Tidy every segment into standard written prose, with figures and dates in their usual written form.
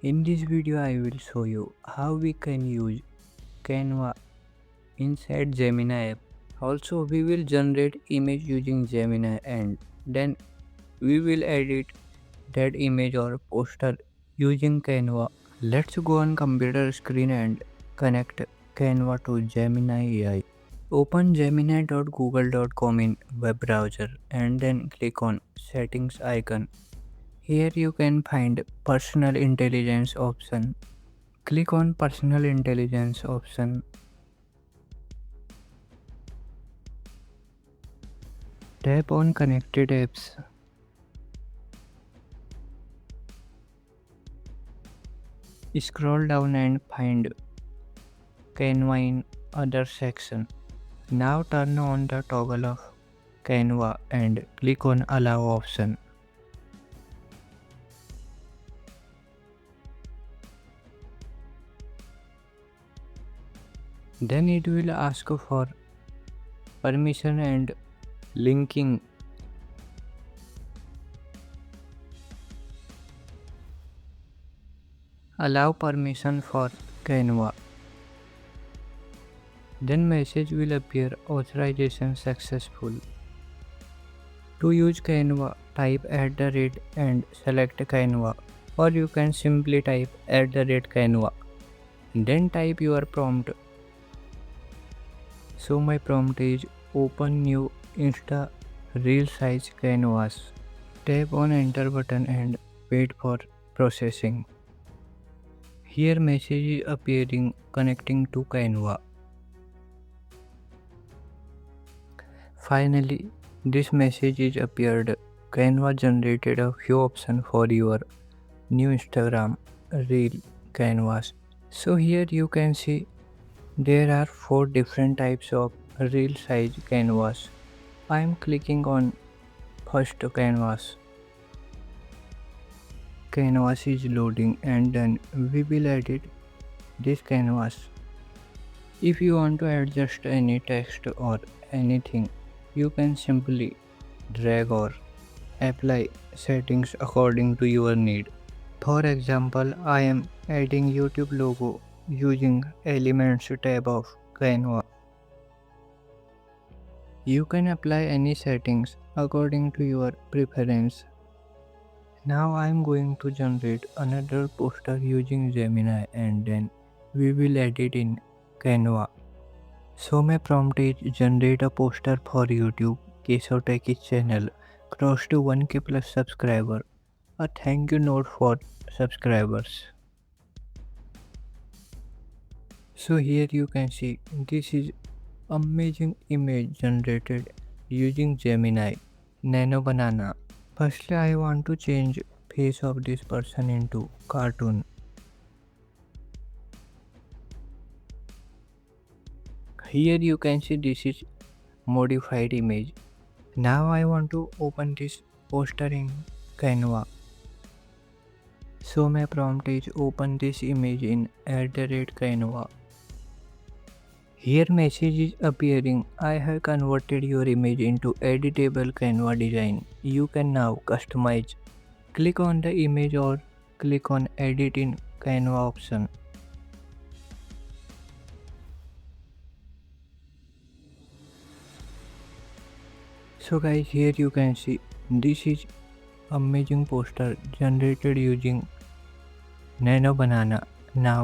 In this video I will show you how we can use Canva inside Gemini app. Also we will generate image using Gemini and then we will edit that image or poster using Canva. Let's go on computer screen and connect Canva to Gemini AI. Open gemini.google.com in web browser and then click on settings icon. Here you can find personal intelligence option. Click on personal intelligence option. Tap on connected apps. Scroll down and find Canva in other section. Now turn on the toggle of Canva and click on allow option. Then it will ask for permission and linking. Allow permission for Canva. Then message will appear authorization successful. To use Canva, type @ and select Canva, or you can simply type @Canva. Then type your prompt. So my prompt is open new Insta reel size canvas. Tap on enter button and wait for processing. Here message is appearing connecting to Canva. Finally, this message is appeared. Canva generated a few options for your new Instagram reel canvas. So here you can see there are 4 different types of reel size canvas. I am clicking on first canvas. Canvas is loading and then we will edit this canvas. If you want to adjust any text or anything, you can simply drag or apply settings according to your need. For example, I am adding YouTube logo using Elements tab of Canva. You can apply any settings according to your preference. Now I am going to generate another poster using Gemini and then we will edit in Canva. So my prompt is generate a poster for YouTube KeshavTechy channel cross to 1k plus subscriber. A thank you note for subscribers. So here you can see this is amazing image generated using Gemini Nano Banana. Firstly I want to change face of this person into cartoon. Here you can see this is modified image. Now I want to open this poster in Canva. So my prompt is open this image in @Canva. Here message is appearing. I have converted your image into editable Canva design. You can now customize. Click on the image or click on edit in Canva option. So guys, here you can see this is amazing poster generated using Nano Banana. Now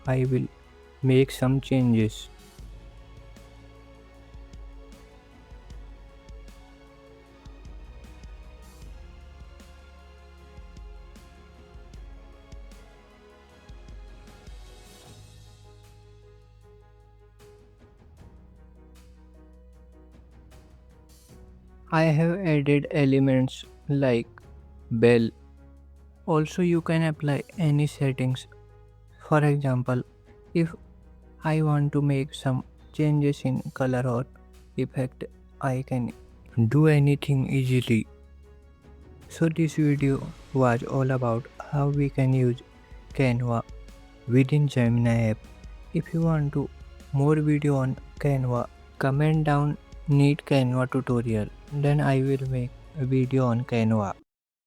I will make some changes. I have added elements like bell. Also you can apply any settings. For example, if I want to make some changes in color or effect, I can do anything easily. So this video was all about how we can use Canva within Gemini app. If you want to more video on Canva, comment down need Canva tutorial, then I will make a video on Canva.